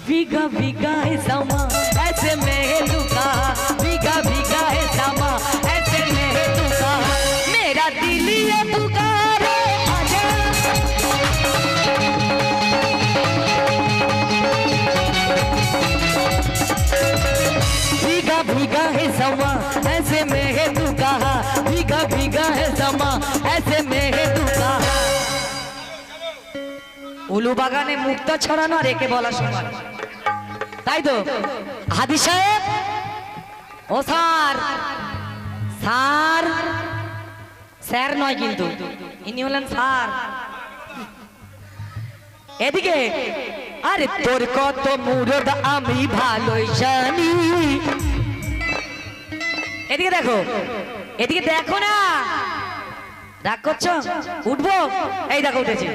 भीगा भीगा है समा ऐसे में लुका, भीगा भीगा है समा ऐसे में लुका, मेरा दिल ये पुकारे आजा। भीगा भीगा है समा ऐसे में लुका, भीगा भीगा है समा ऐसे में लुका। উলু বাগানে মুক্তা ছড়ানো আর একে বলা সমান, তাই তো? হাদি সাহেব, ও স্যার, স্যার, স্যার নয় কিন্তু, ইনি হলেন স্যার। এদিকে, আরে তোর কত মুরদ আমি ভালোই জানি। এদিকে দেখো, এদিকে দেখো না, রাগ করছো? উঠবো? এই দেখো উঠেছি।